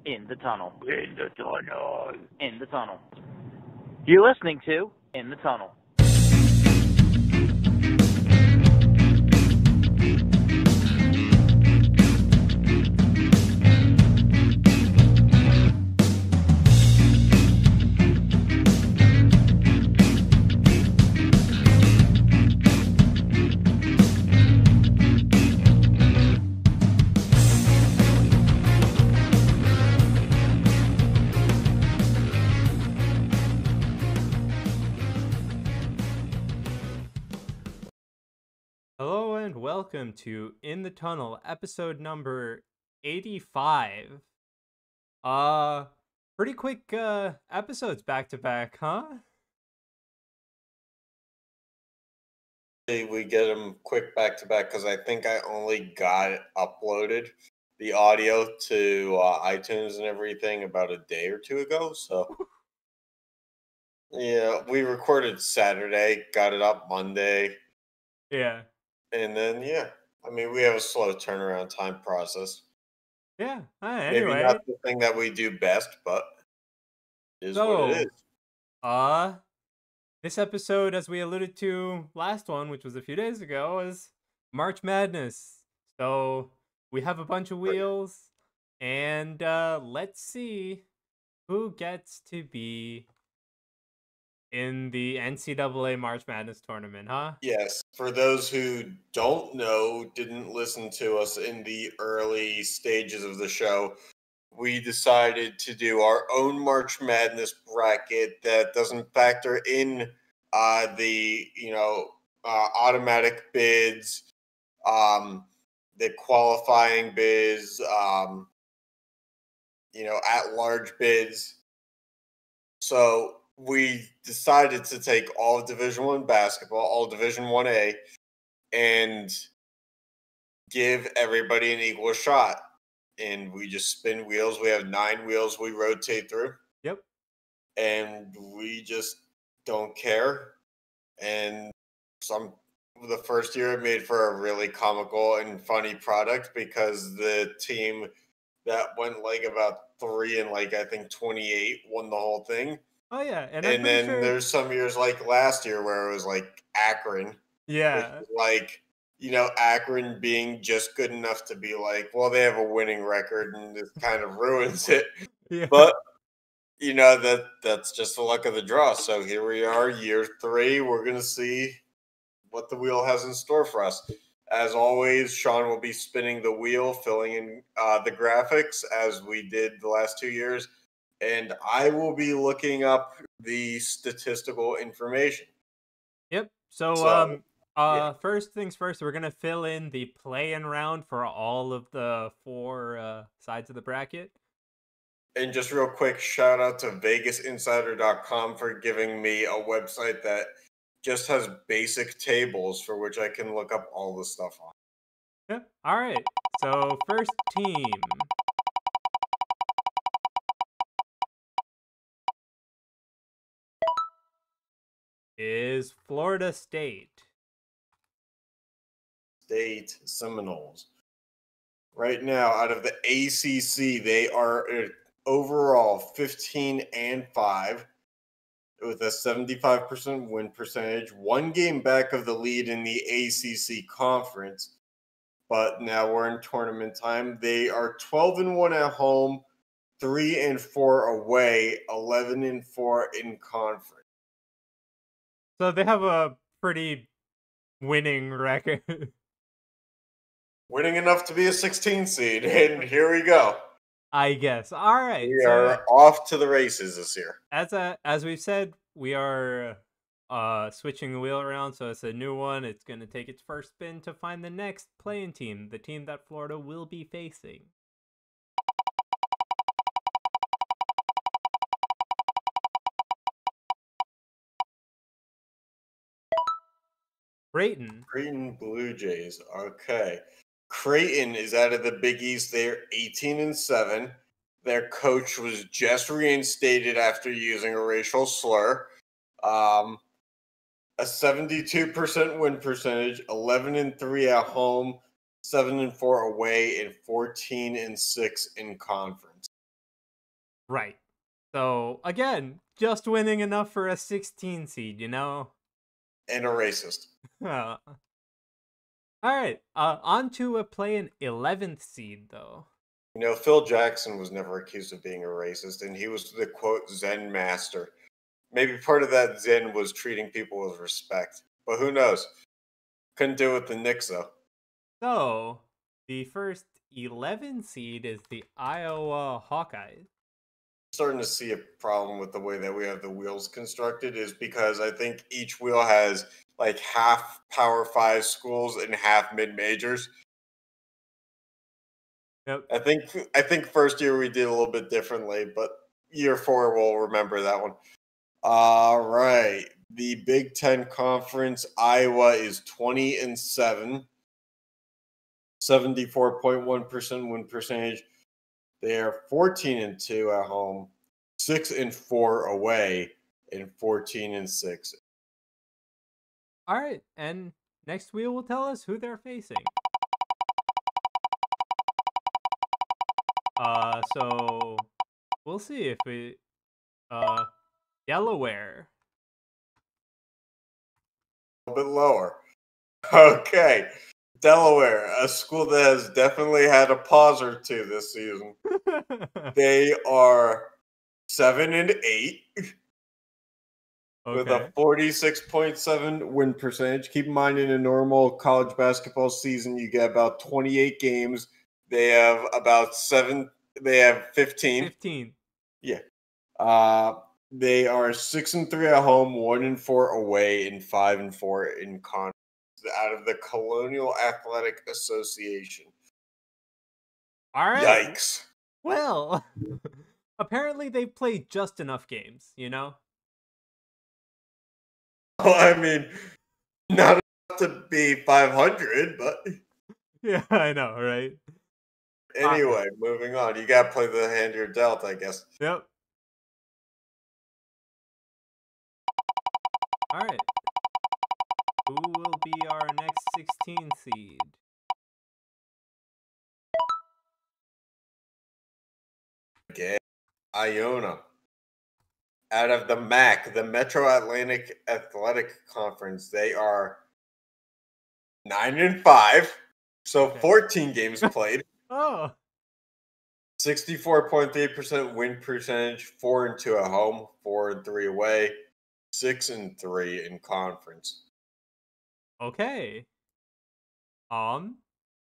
In the tunnel. In the tunnel. In the tunnel. You're listening to In the Tunnel. Hello and welcome to In the Tunnel, episode number 85. Pretty quick episodes back to back, huh? We get them quick back to back because I think I only got it uploaded, the audio to iTunes and everything about a day or two ago. So, yeah, we recorded Saturday, got it up Monday. Yeah. And then, I mean, we have a slow turnaround time process. Yeah. Maybe Anyway. not the thing that we do best, but it is what it is. This episode, as we alluded to last one, which was a few days ago, is March Madness. So we have a bunch of wheels, and let's see who gets to be in the NCAA March Madness tournament, huh? Yes. For those who don't know, didn't listen to us in the early stages of the show, we decided to do our own March Madness bracket that doesn't factor in the automatic bids, the qualifying bids, at large bids. So we decided to take all of Division I basketball, all Division 1A, and give everybody an equal shot. And we just spin wheels. We have 9 wheels we rotate through. Yep. And we just don't care. And the first year it made for a really comical and funny product because the team that went like about 3 and I think 28 won the whole thing. Oh yeah, and then there's some years like last year where it was like Akron. Yeah. Which is like, Akron being just good enough to be like, well, they have a winning record and it kind of ruins it. Yeah. But, that's just the luck of the draw. So here we are, year 3. We're going to see what the wheel has in store for us. As always, Sean will be spinning the wheel, filling in the graphics as we did the last 2 years. And I will be looking up the statistical information. Yep. So first things first, we're going to fill in the play-in round for all of the 4 sides of the bracket. And just real quick, shout out to VegasInsider.com for giving me a website that just has basic tables for which I can look up all the stuff on. Yep. All right. So first team is Florida State. State Seminoles. Right now, out of the ACC, they are overall 15-5 with a 75% win percentage, 1 game back of the lead in the ACC conference. But now we're in tournament time. They are 12-1 at home, 3-4 away, 11-4 in conference. So they have a pretty winning record. Winning enough to be a 16 seed, and here we go. I guess. All right. We are off to the races this year. As we've said, we are switching the wheel around, so it's a new one. It's going to take its first spin to find the next playing team, the team that Florida will be facing. Creighton Blue Jays. Okay. Creighton is out of the Big East. They're 18-7. Their coach was just reinstated after using a racial slur. A 72% win percentage, 11-3 at home, 7-4 away, and 14-6 in conference. Right. So again, just winning enough for a 16 seed, you know? And a racist. All right. On to a play an 11th seed, though. You know, Phil Jackson was never accused of being a racist, and he was the quote Zen master. Maybe part of that Zen was treating people with respect, but who knows? Couldn't do it with the Knicks though. So, the first 11 seed is the Iowa Hawkeyes. Starting to see a problem with the way that we have the wheels constructed is because I think each wheel has like half Power Five schools and half mid majors. Yep. I think first year we did a little bit differently, but year four we'll remember that one. All right. The Big Ten Conference, Iowa is 20-7, 74.1% win percentage. They are 14-2 at home, 6-4 away, and 14-6. All right. And next wheel will tell us who they're facing. So we'll see if we Delaware. A little bit lower. Okay. Delaware, a school that has definitely had a pause or two this season. They are 7-8 with a Okay. 46.7 win percentage. Keep in mind, in a normal college basketball season, you get about 28 games. They have about 7. They have 15. 15. Yeah. They are 6-3 at home, 1-4 away, and 5-4 in conference. Out of the Colonial Athletic Association. All right. Yikes. Well, apparently they played just enough games, you know? Well, I mean, not enough to be 500, but Yeah, I know, right? anyway, moving on. You got to play the hand you're dealt, I guess. Yep. All right. Who will be our next 16 seed? Okay. Iona. Out of the MAC, the Metro Atlantic Athletic Conference, they are 9-5. So Okay. 14 games played. Oh, 64.3% win percentage, 4-2 at home, 4-3 away, 6-3 in conference. okay.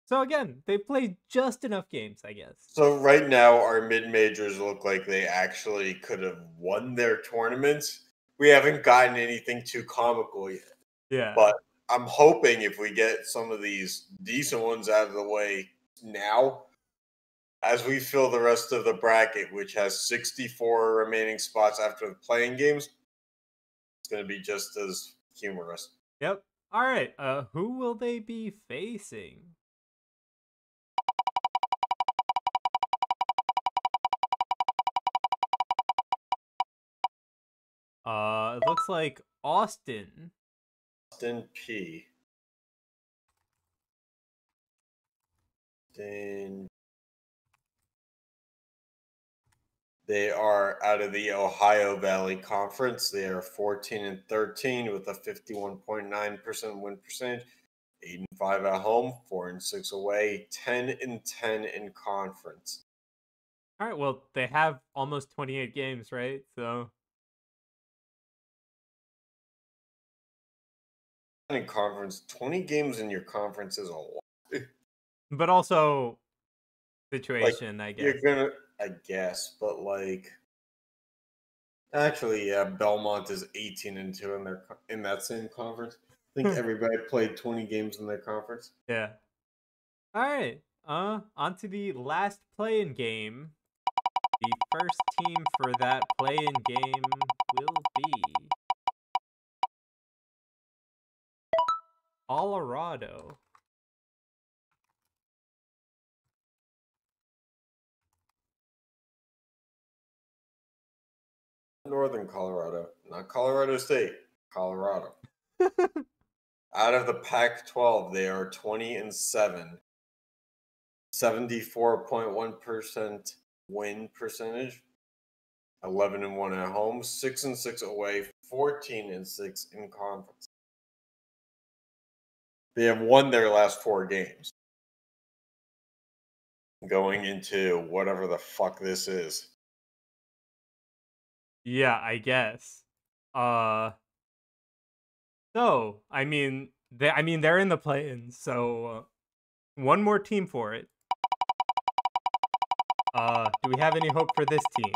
So again, they played just enough games, I guess. So right now, our mid majors look like they actually could have won their tournaments. We haven't gotten anything too comical yet, Yeah. but I'm hoping if we get some of these decent ones out of the way now, as we fill the rest of the bracket, which has 64 remaining spots after the playing games, it's going to be just as humorous. Yep. All right. Who will they be facing? It looks like Austin. Austin P. Then they are out of the Ohio Valley Conference. They are 14-13 with a 51.9% win percentage, 8-5 at home, 4-6 away, 10-10 in conference. All right. Well, they have almost 28 games, right? So In conference, 20 games in your conference is a lot. but also Like situation, I guess. you're gonna, I guess, but like actually, yeah, Belmont is 18-2 in that same conference. I think everybody played 20 games in their conference. Yeah. All right. On to the last play-in game. The first team for that play-in game will be Colorado. Northern Colorado, not Colorado State, Colorado. Out of the Pac 12, they are 20-7, 74.1% win percentage, 11-1 at home, 6-6 away, 14-6 in conference. They have won their last 4 games. Going into whatever the fuck this is. Yeah, I guess. So they're in the play-ins, so one more team for it. Do we have any hope for this team?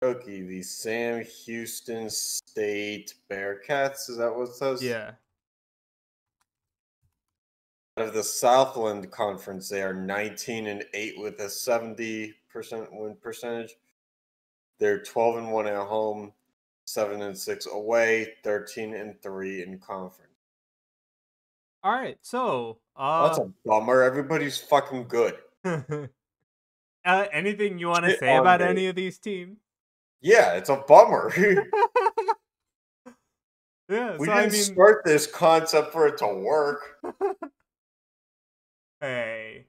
Okay, the Sam Houston State Bearcats. Is that what it says? Yeah. Out of the Southland Conference, they are 19-8 with a 70% win percentage. They're 12-1 at home, 7-6 away, 13-3 in conference. All right, so That's a bummer. Everybody's fucking good. anything you want to Shit say on about me. any of these teams? Yeah, it's a bummer. Yeah, We so didn't start this concept for it to work. Hey,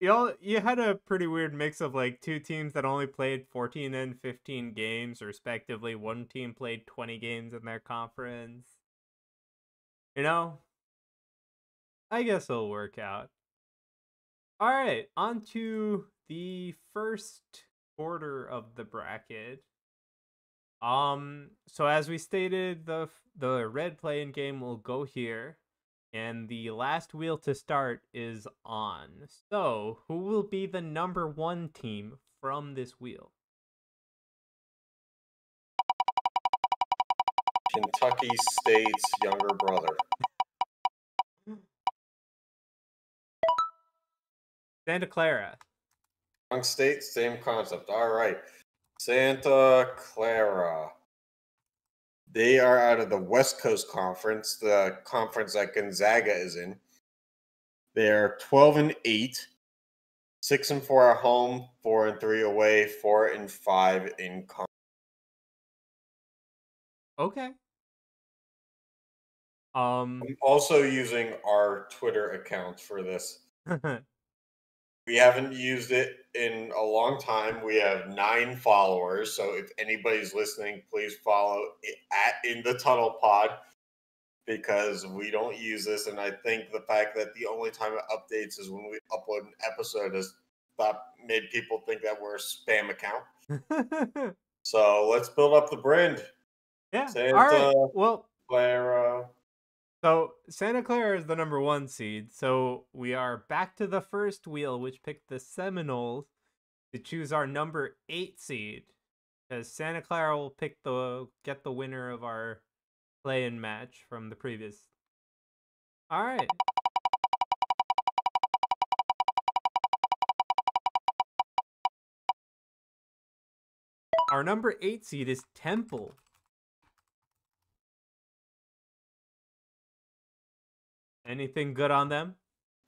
you had a pretty weird mix of like 2 teams that only played 14 and 15 games respectively. One team played 20 games in their conference. I guess it'll work out. All right, on to the first quarter of the bracket. So as we stated, the red play-in game will go here, and the last wheel to start is on. So, who will be the number 1 team from this wheel? Kentucky State's younger brother. Santa Clara. Young State, same concept. All right. Santa Clara. They are out of the West Coast Conference, the conference that Gonzaga is in. They're 12-8, 6-4 at home, 4-3 away, 4-5 in conference. Okay. I'm also using our Twitter account for this. We haven't used it in a long time. We have 9 followers. So if anybody's listening, please follow at In the Tunnel Pod, because we don't use this. And I think the fact that the only time it updates is when we upload an episode has made people think that we're a spam account. So let's build up the brand. Yeah. Santa All right. Well, Clara. so Santa Clara is the number 1 seed. So we are back to the first wheel, which picked the Seminoles to choose our number 8 seed, because Santa Clara will get the winner of our play-in match from the previous. All right. Our number 8 seed is Temple. Anything good on them?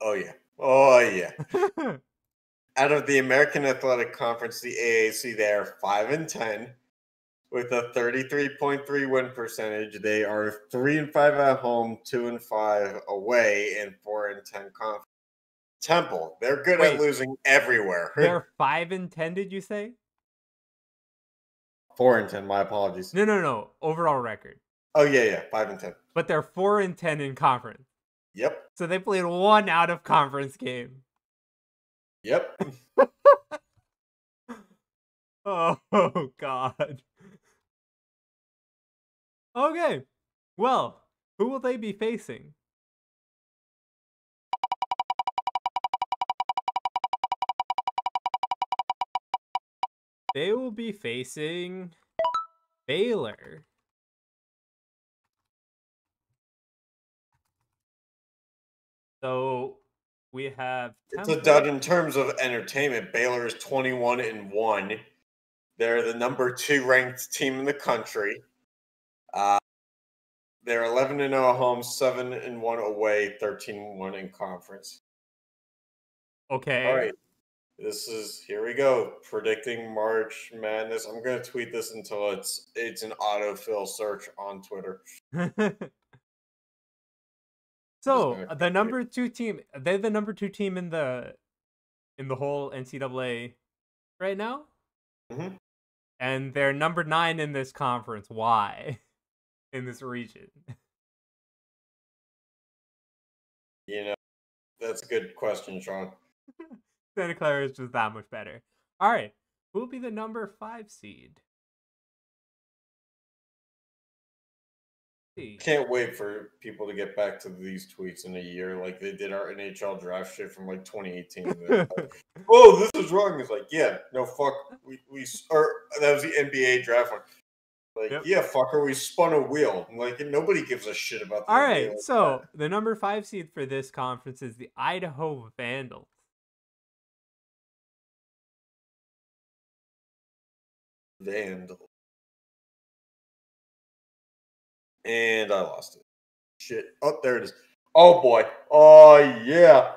Oh, yeah. Oh, yeah. Out of the American Athletic Conference, the AAC, they are 5-10 with a 33.3 win percentage. They are 3-5 at home, 2-5 away, and 4-10 conference. Temple, they're good at losing everywhere. They're 5-10, did you say? 4-10. My apologies. No. Overall record. Oh yeah, 5-10. But they're 4-10 in conference. Yep. So they played 1 out of conference game. Yep. Oh God. Okay. Well, who will they be facing? They will be facing Baylor. So we have Temple. It's a dud in terms of entertainment. Baylor is 21-1. They're the number 2 ranked team in the country. They're 11-0 at home, 7-1 away, 13-1 in conference. Okay. All right. Here we go. Predicting March Madness. I'm going to tweet this until it's an autofill search on Twitter. So the number 2 team, they're the number 2 team in the whole NCAA right now, Mm-hmm. and they're number 9 in this conference. Why? In this region? You know, that's a good question, Sean. Santa Clara is just that much better. All right, who will be the number 5 seed? Can't wait for people to get back to these tweets in a year, like they did our NHL draft shit from like 2018. Like, oh, this is wrong. It's like, yeah, no, fuck. We or that was the NBA draft one. Like, Yep. yeah, fucker, we spun a wheel. Like, nobody gives a shit about the All NBA right, like so the number 5 seed for this conference is the Idaho Vandals. Vandal. And I lost it. Shit. Oh, there it is. Oh boy. Oh yeah.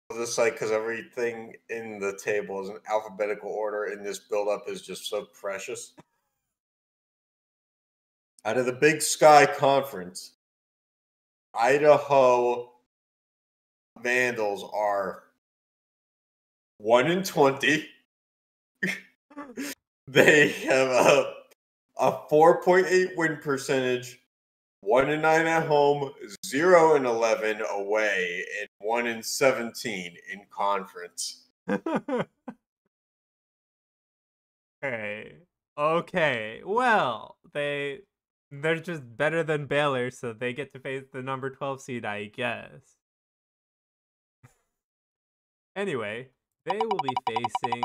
This like because everything in the table is in alphabetical order, and this buildup is just so precious. Out of the Big Sky Conference, Idaho Vandals are 1-20. They have a 4.8 win percentage, 1-9 at home, 0-11 away, and 1-17 in conference. Okay. Well, they're just better than Baylor, so they get to face the number 12 seed, I guess. Anyway, they will be facing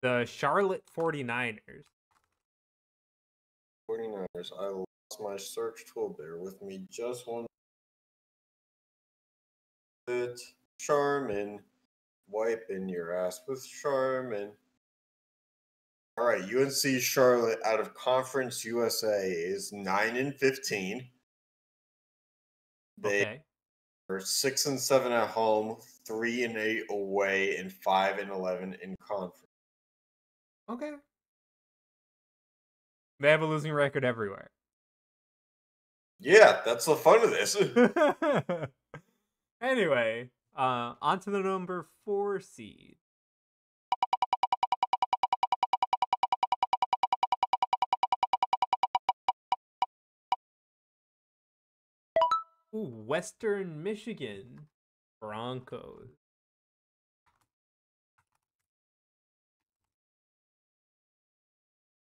the Charlotte 49ers. 49ers. I lost my search tool. Bear with me just one bit. Charmin. Wiping your ass with Charmin. All right, UNC Charlotte out of Conference USA is 9-15. They Okay. are 6-7 at home, 3-8 away, and 5-11 in conference. Okay. They have a losing record everywhere. Yeah, that's the fun of this. Anyway, on to the number 4 seed. Ooh, Western Michigan Broncos.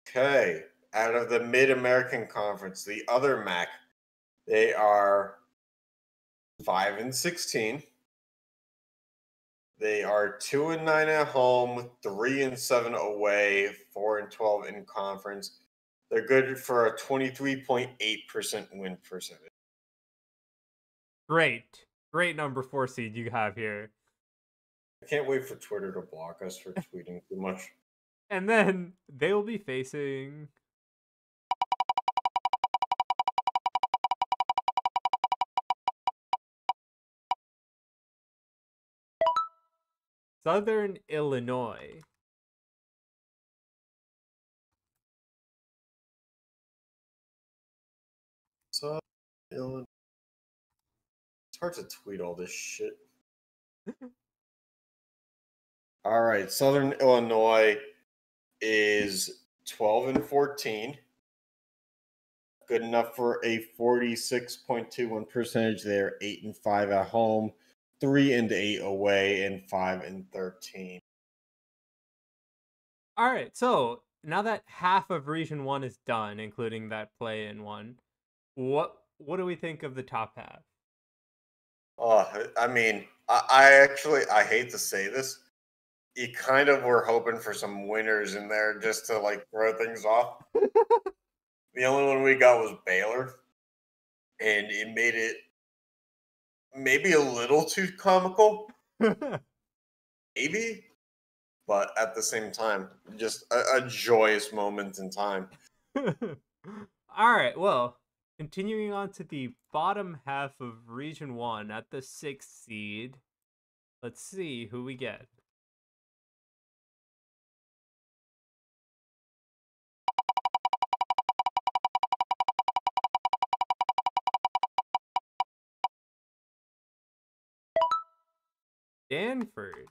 Okay, out of the Mid-American Conference, the other MAC, they are 5-16. They are 2-9 at home, 3-7 away, 4-12 in conference. They're good for a 23.8% win percentage. Great number 4 seed you have here. I can't wait for Twitter to block us for tweeting too much. And then they will be facing Southern Illinois. So, Illinois. It's hard to tweet all this shit. All right, Southern Illinois is 12-14. Good enough for a 46.21 percentage. They're 8-5 at home, 3-8 away, and 5-13. All right, so now that half of Region 1 is done, including that play-in one, what do we think of the top half? I mean, I hate to say this. You kind of were hoping for some winners in there just to like throw things off. The only one we got was Baylor, and it made it maybe a little too comical, maybe, but at the same time, just a joyous moment in time. All right, well, continuing on to the bottom half of Region 1 at the 6th seed. Let's see who we get. Stanford.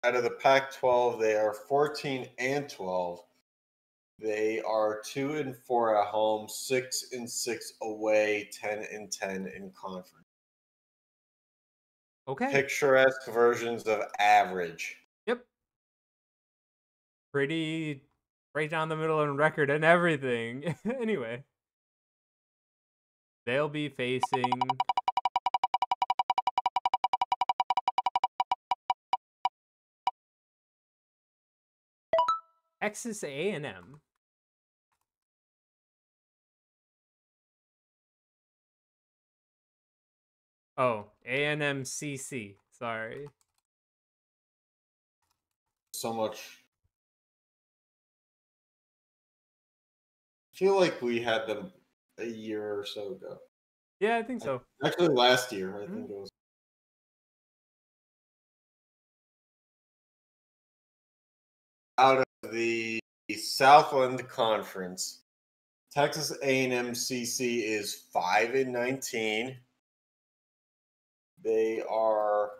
Out of the Pac-12, they are 14 and 12. They are 2-4 at home, 6-6 away, 10-10 in conference. Okay. Picturesque versions of average. Yep. Pretty right down the middle in record and everything. Anyway. They'll be facing Texas A&M. Oh, A&M-CC. Sorry. So much. I feel like we had them a year or so ago. Yeah, I think so. Actually, last year, I think it was. Out of the Southland Conference, Texas A&M CC is 5-19. They are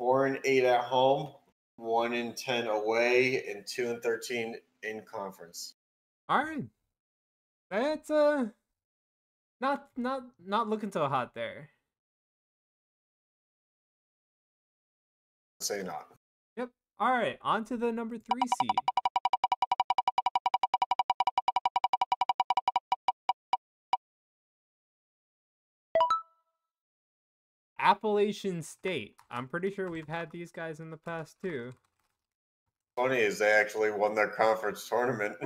4-8 at home, 1-10 away, and 2-13 in conference. All right. That's not looking so hot there. Say not. Yep. All right, on to the number 3 seed. Appalachian State. I'm pretty sure we've had these guys in the past too. Funny is they actually won their conference tournament.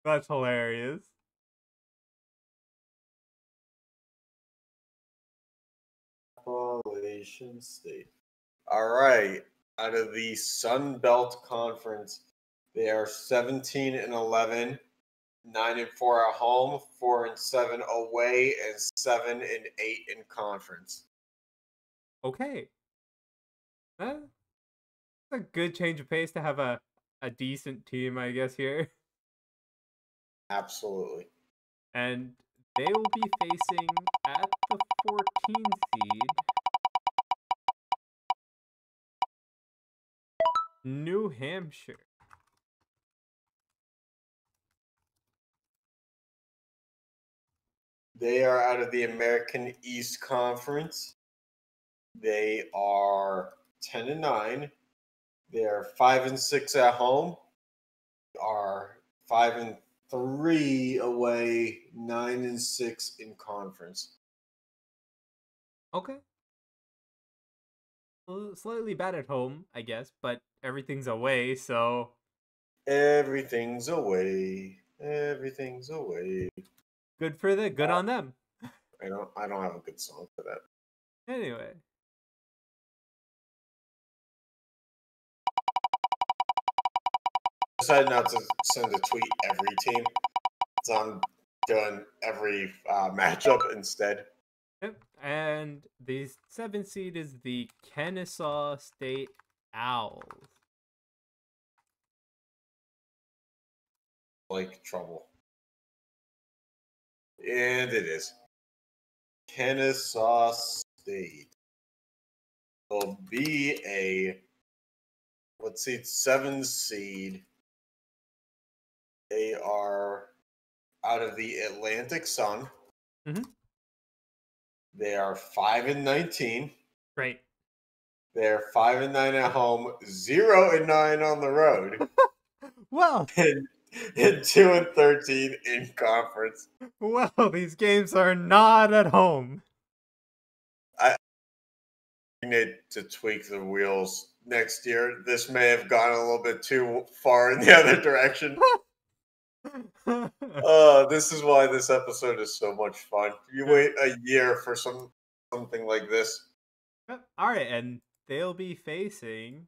That's hilarious. Appalachian State. All right. Out of the Sun Belt Conference, they are 17-11, 9-4 at home, 4-7 away, and 7-8 in conference. Okay. That's a good change of pace to have a decent team, I guess, here. Absolutely. And they will be facing at the 14 seed New Hampshire. They are out of the American East Conference. They are 10-9. They are 5-6 at home. They are 5-3 away, 9-6 in conference. Okay. Slightly bad at home, I guess, but everything's away, so Everything's away. Everything's away. good on them. I don't have a good song for that. Anyway. Decided not to send a tweet every team. So I'm doing every matchup instead. Yep. And the 7th seed is the Kennesaw State Owls. Like trouble. And it is. Kennesaw State will be a, let's see, 7 seed. They are out of the Atlantic Sun. Mhm. They are 5-19. Great. They're 5-9 at home, 0-9 on the road, Well, and 2-13 in conference. these games are not at home. We need to tweak the wheels next year. This may have gone a little bit too far in the other direction. This is why this episode is so much fun. You wait a year for something like this. All right, and they'll be facing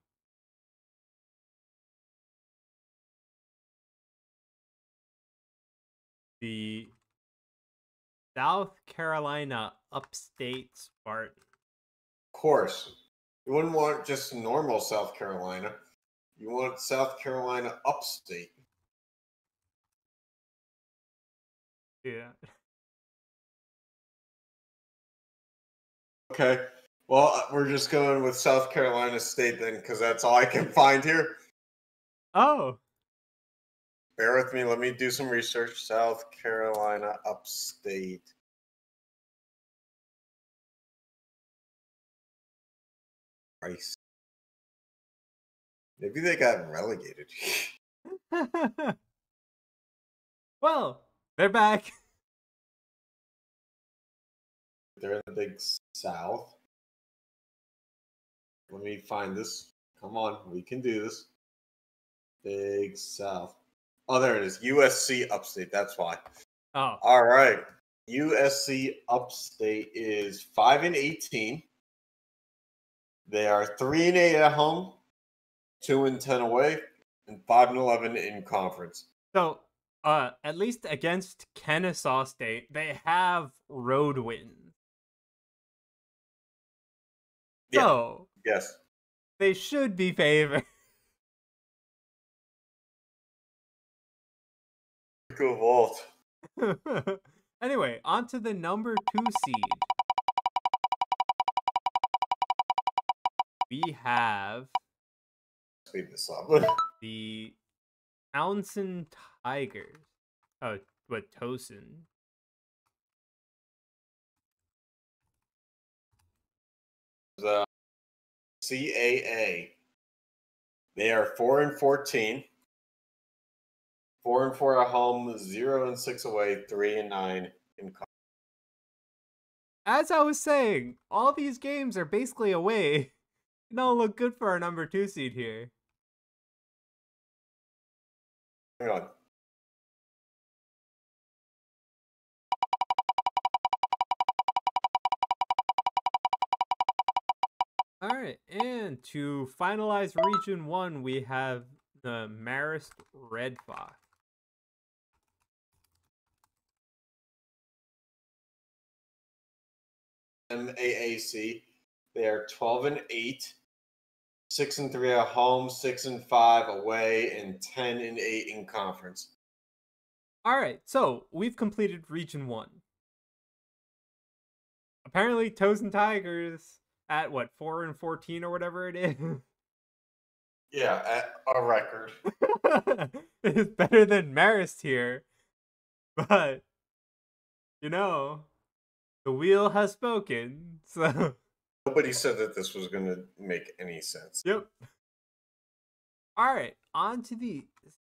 the South Carolina Upstate Spartans. Of course, you wouldn't want just normal South Carolina. You want South Carolina upstate. Yeah. Okay. Well, we're just going with South Carolina State then, because that's all I can find here. Oh. Bear with me. Let me do some research. South Carolina Upstate. Christ. Maybe they got relegated. Well, they're back. They're in the Big South. Let me find this. Come on, we can do this. Big South. Oh, there it is. USC Upstate. That's why. Oh. All right. USC Upstate is 5-18. They are 3-8 at home, 2-10 away, and 5-11 in conference. So, at least against Kennesaw State, they have road wins. Yeah. So, Yes. they should be favored. Go Vault. Anyway, on to the number 2 seed. We have Speed this up. the Towson Tigers. Oh, what, Towson? The CAA. They are 4-14. 4-4 at home, 0-6 away, 3-9 in conference. As I was saying, all these games are basically away. Don't look good for our number 2 seed here. Hang on. Alright, and to finalize Region 1, we have the Marist Red Fox. MAAC. They are 12-8, 6-3 at home, 6-5 away, and 10-8 in conference. Alright, so we've completed Region 1. Apparently, Towson Tigers at what, 4-14 or whatever it is? Yeah, at a record. It is better than Marist here. But, you know, the wheel has spoken, so. Nobody said that this was going to make any sense. Yep. Alright, on to the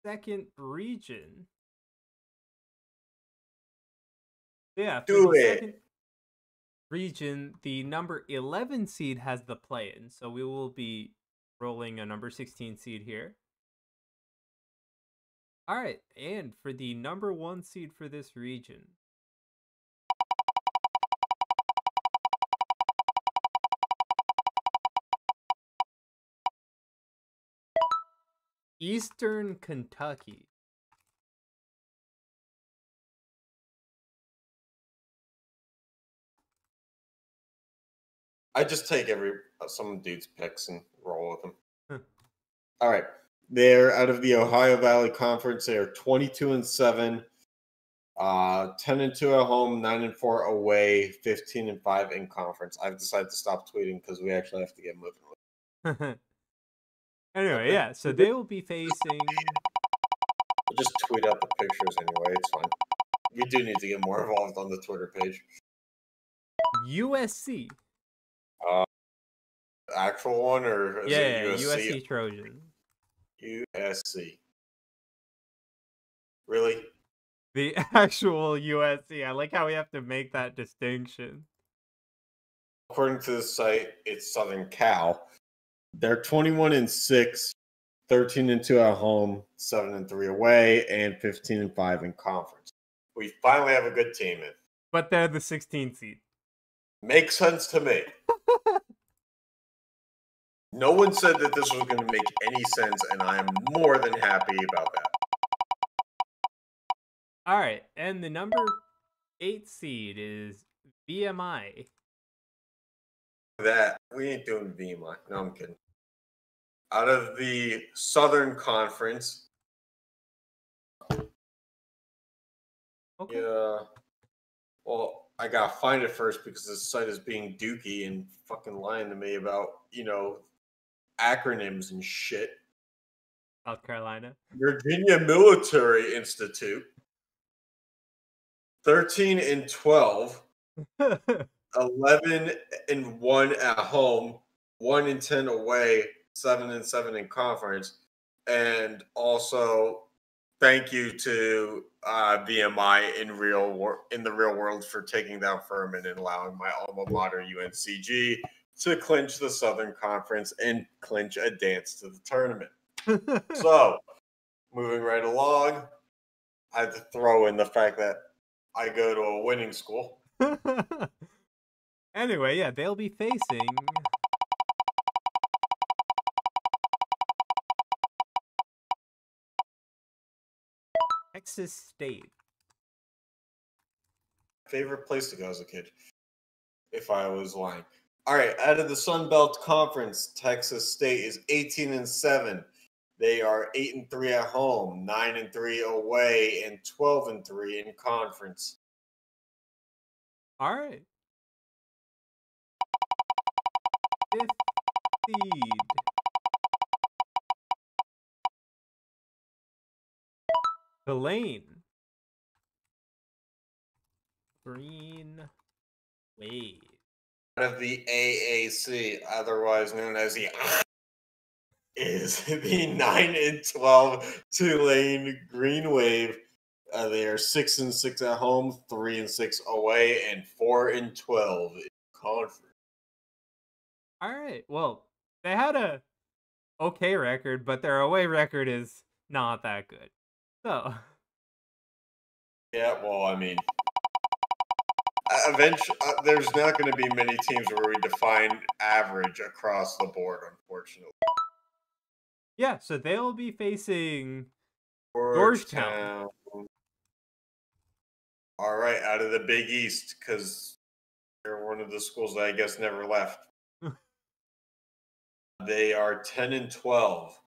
second region. Yeah, for Do the it. second region, the number 11 seed has the play-in, so we will be rolling a number 16 seed here. Alright, and for the number 1 seed for this region, Eastern Kentucky. I just take some dude's picks and roll with them. Huh. All right. They're out of the Ohio Valley Conference. They are 22-7, 10-2 at home, 9-4 away, 15-5 in conference. I've decided to stop tweeting because we actually have to get moving with it. Anyway, yeah, so they will be facing. We'll just tweet out the pictures anyway. It's fine. We do need to get more involved on the Twitter page. USC. Actual one or is Yeah, it USC? USC Trojans. USC. Really? The actual USC. I like how we have to make that distinction. According to the site, it's Southern Cal. They're 21-6, 13-2 at home, 7-3 away, and 15-5 in conference. We finally have a good team in. But they're the 16th seed. Makes sense to me. No one said that this was going to make any sense, and I am more than happy about that. All right, and the number 8 seed is VMI. That we ain't doing VMI. No, I'm kidding. Out of the Southern Conference, Okay. Yeah. Well, I gotta find it first because this site is being dookie and fucking lying to me about, acronyms and shit. South Carolina. Virginia Military Institute, 13 and 12, 11 and 1 at home, 1 and 10 away, 7 and 7 in conference. And also, thank you to VMI in the real world for taking down Furman and allowing my alma mater UNCG to clinch the Southern Conference and clinch a dance to the tournament. So, moving right along, I had to throw in the fact that I go to a winning school. Anyway, yeah, they'll be facing Texas State. Favorite place to go as a kid, if I was lying. All right, out of the Sun Belt Conference, Texas State is 18 and 7. They are 8 and 3 at home, 9 and 3 away, and 12 and 3 in conference. All right. Fifth seed. Tulane. Green Wave. Out of the AAC, otherwise known as the is the 9 and 12 Tulane Green Wave. They are 6 and 6 at home, 3 and 6 away, and 4 and 12 in conference. All right. Well, they had a okay record, but their away record is not that good. So, Yeah, well, I mean, eventually, there's not going to be many teams where we define average across the board, unfortunately. yeah, so they'll be facing Georgetown. All right, out of the Big East, because they're one of the schools that I guess never left. They are 10 and 12,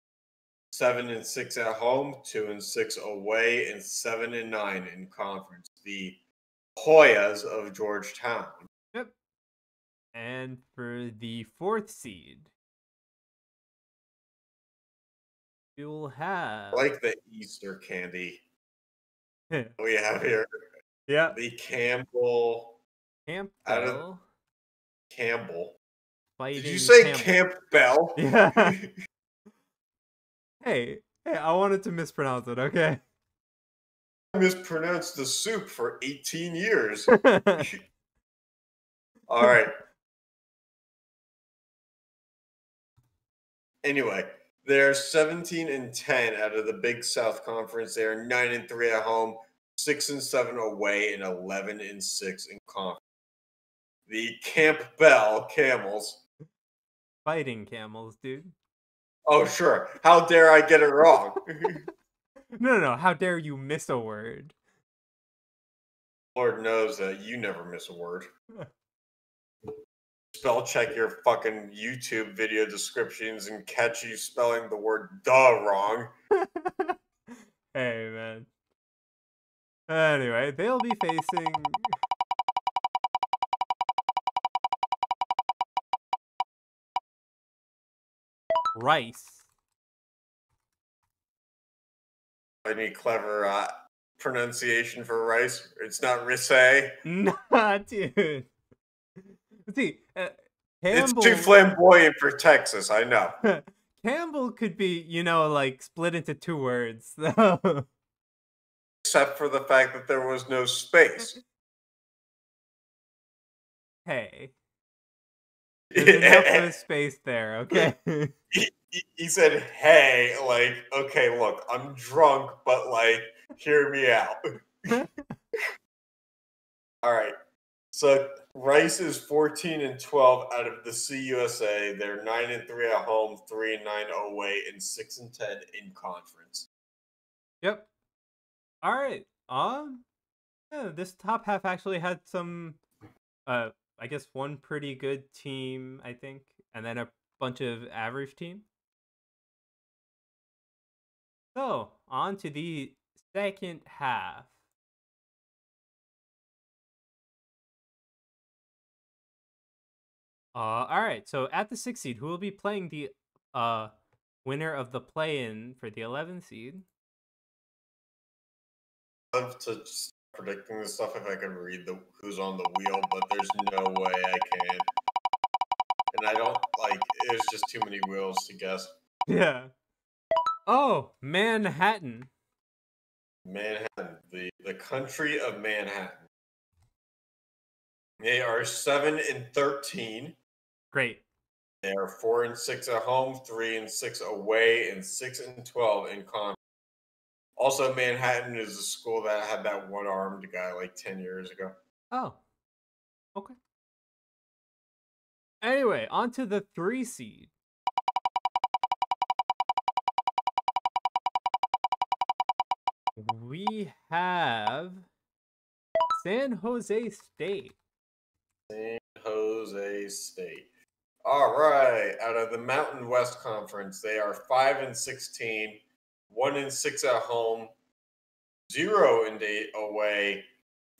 7 and 6 at home, 2 and 6 away, and 7 and 9 in conference. The Hoyas of Georgetown. Yep. And for the fourth seed, we will have I like the Easter candy we have here. yeah, The Campbell. Campbell Campbell. fighting. Did you say Campbell. Campbell? Yeah. Hey, I wanted to mispronounce it, okay? I mispronounced the soup for 18 years. All right. Anyway, they're 17 and 10 out of the Big South Conference. They are 9 and 3 at home, 6 and 7 away, and 11 and 6 in conference. The Campbell Camels. Fighting Camels, dude. Oh, sure. How dare I get it wrong? No. How dare you miss a word? Lord knows that you never miss a word. Spell check your fucking YouTube video descriptions and catch you spelling the word "duh" wrong. Hey, man. Anyway, they'll be facing Rice. Any clever pronunciation for rice? It's not rice. Nah, dude. See, It's Campbell. too flamboyant for Texas, I know. Campbell could be, like split into two words. Except for the fact that there was no space. Hey. There's enough of a space there, okay? He said, hey, like, okay, look, I'm drunk, but, like, hear me out. All right. So Rice is 14 and 12 out of the CUSA. They're 9 and 3 at home, 3 and 9 away, and 6 and 10 in conference. Yep. All right. Yeah, this top half actually had some I guess one pretty good team, I think, and then a bunch of average team. So, on to the second half. All right. So at the 6th seed, who will be playing the winner of the play-in for the 11th seed? I'd love to start predicting this stuff if I could read who's on the wheel, but there's no way I can. And I don't like. There's just too many wheels to guess. Yeah. Oh, Manhattan. Manhattan, the country of Manhattan. They are 7-13. Great. They are 4-6 at home, 3-6 away, and 6-12 in con. Also, Manhattan is a school that had that one-armed guy like 10 years ago. Oh. Okay. Anyway, on to the 3 seed. We have San Jose State. San Jose State. All right. Out of the Mountain West Conference, they are 5-16, 1-6 at home, 0-8 away,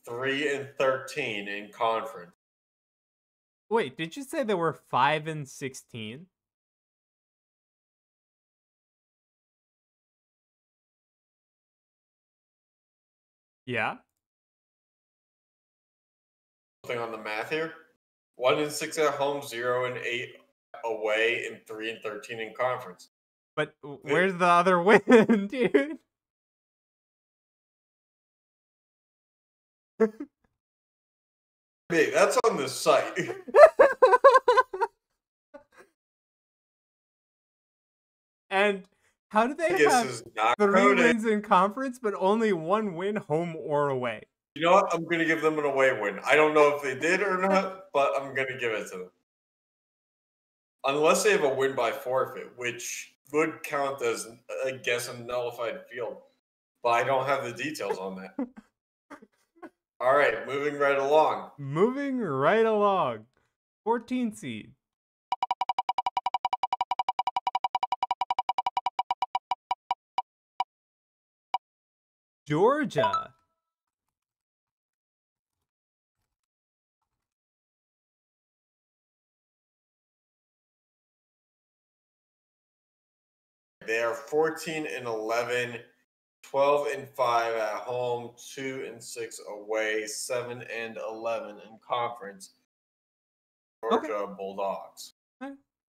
3-13 in conference. Wait, did you say they were 5-16? Yeah. Something on the math here. 1-6 at home, 0-8 away, and 3-13 in conference. But where's the other win, dude? Hey, that's on the site. And how do they This have is not 3 coded. wins in conference, but only 1 win home or away? You know what? I'm going to give them an away win. I don't know if they did or not, but I'm going to give it to them. Unless they have a win by forfeit, which would count as, I guess, a nullified field. But I don't have the details on that. All right, moving right along. Moving right along. 14th seed. Georgia. They are 14-11, 12-5 at home, 2-6 away, 7-11 in conference. Georgia Bulldogs.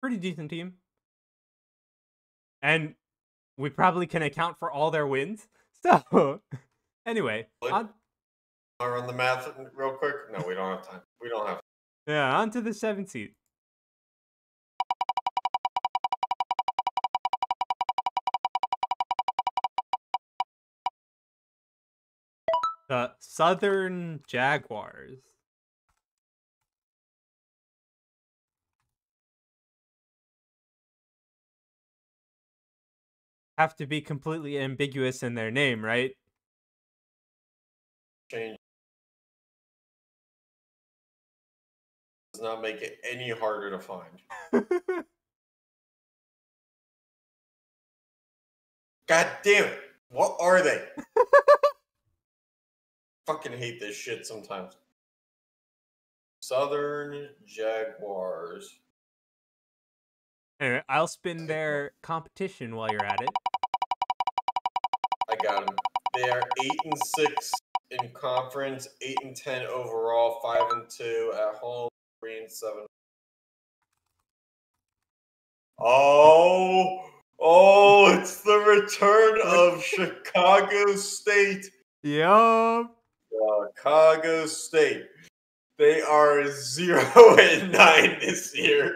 Pretty decent team. And we probably can account for all their wins. So, anyway. Want to run the math real quick? No, we don't have time. We don't have. Yeah, on to the 7th seed. The Southern Jaguars. Have to be completely ambiguous in their name, right? Change does not make it any harder to find. God damn it! What are they? Fucking hate this shit sometimes. Southern Jaguars. Anyway, I'll spin their competition while you're at it. I got them. They are 8-6 in conference, 8-10 overall, 5-2 at home, 3-7. Oh, it's the return of Chicago State. Yup. Chicago State. They are 0-9 this year.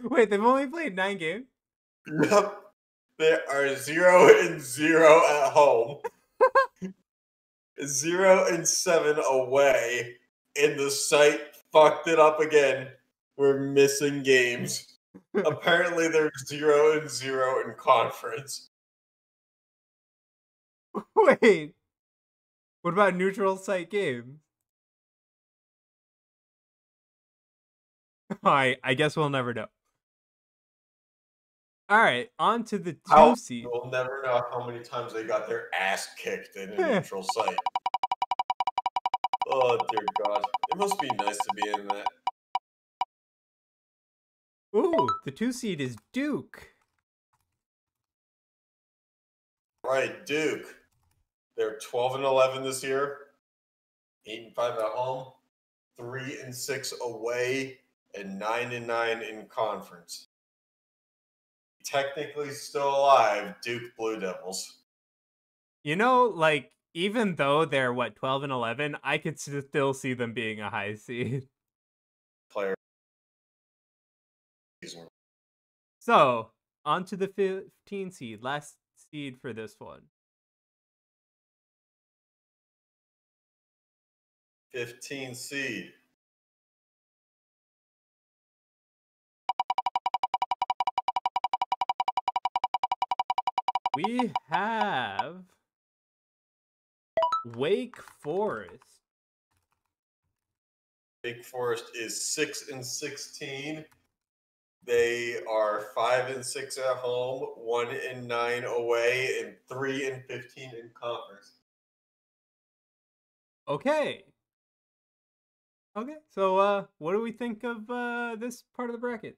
Wait, they've only played 9 games? Yep. They are 0-0 at home. 0-7 away. And the site fucked it up again. We're missing games. Apparently they're 0-0 in conference. Wait. What about neutral site games? I guess we'll never know. All right, on to the 2 seed. We'll never know how many times they got their ass kicked in a neutral site. Oh, dear God. It must be nice to be in that. Ooh, the 2 seed is Duke. Right, Duke. They're 12-11 this year, 8-5 at home, 3-6 away, and 9-9 in conference. Technically still alive, Duke Blue Devils. You know, like, even though they're, 12 and 11, I could still see them being a high seed. Player. So, on to the 15 seed, last seed for this one. 15 seed. We have Wake Forest. Wake Forest is 6-16. They are 5-6 at home, 1-9 away, and 3-15 in conference. Okay. Okay, so what do we think of this part of the bracket?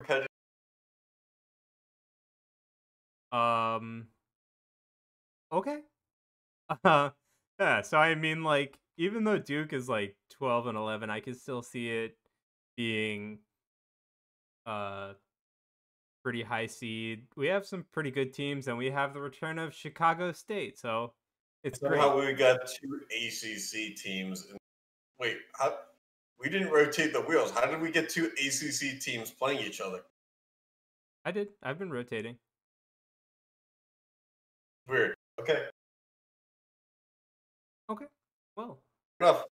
Competitive. Okay. Yeah, so I mean, like, even though Duke is like 12 and 11, I can still see it being pretty high seed. We have some pretty good teams, and we have the return of Chicago State, so it's great. Somehow we got 2 ACC teams. Wait, we didn't rotate the wheels. How did we get 2 ACC teams playing each other? I did. I've been rotating. Weird. Okay. Okay. Well. Enough.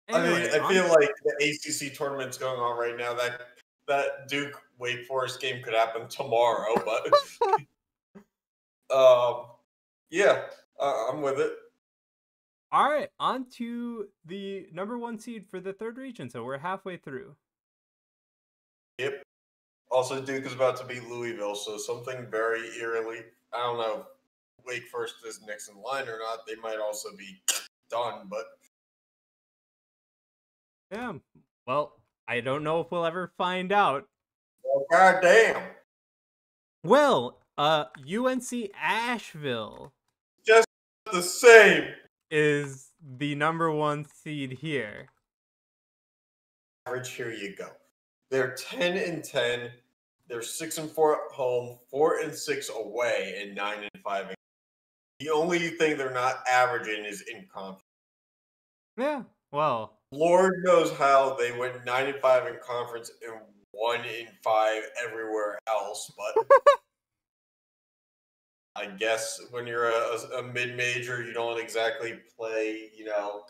Anyway, I feel like the ACC tournament's going on right now. That Duke Wake Forest game could happen tomorrow, but yeah, I'm with it. All right, on to the number 1 seed for the 3rd region. So we're halfway through. Yep. Also, Duke is about to beat Louisville, so something very eerily. I don't know if Wake Forest is next in line or not. They might also be done, but Yeah. Well, I don't know if we'll ever find out. oh, goddamn. Well, UNC Asheville Just the same. is the number 1 seed here. Average, here you go. They're 10-10. They're 6-4 at home, 4-6 away, and 9-5. The only thing they're not averaging is in conference. Yeah. Well, Lord knows how they went 9-5 in conference and 1-5 everywhere else, but I guess when you're a mid-major, you don't exactly play,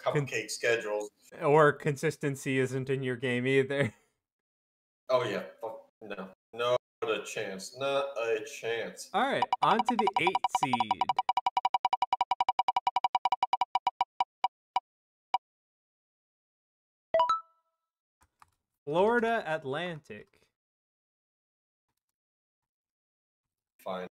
cupcake schedules. or consistency isn't in your game either. Oh yeah, no, not a chance, not a chance. All right, on to the 8 seed. Florida Atlantic. Fine.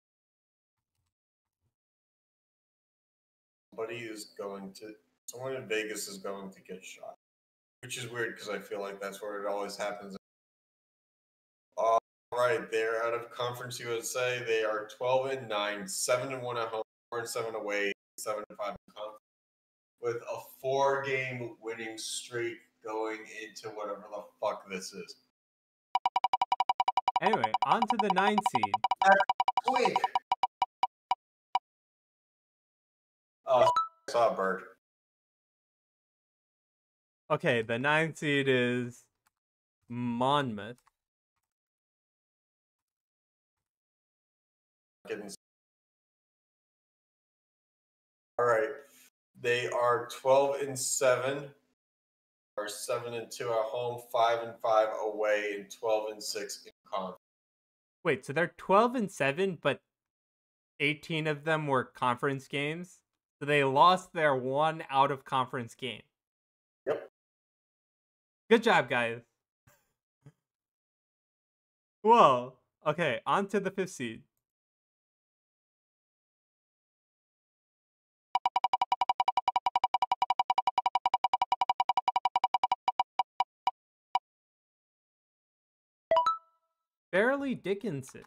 Someone in Vegas is going to get shot, which is weird because I feel like that's where it always happens. All right, they're out of Conference USA. They are 12-9, 7-1 at home, 4-7 away, 7-5 in conference, with a 4-game winning streak going into whatever the fuck this is. Anyway, on to the 9 seed. Sweet. Oh, I saw a bird. Okay, the 9 seed is Monmouth. All right. They are 12-7, are 7-2 at home, 5-5 away, and 12-6 in conference. Wait, so they're 12-7, but 18 of them were conference games? So they lost their 1 out of conference game. Yep. Good job, guys. Whoa. Okay, on to the 5th seed. Fairleigh Dickinson.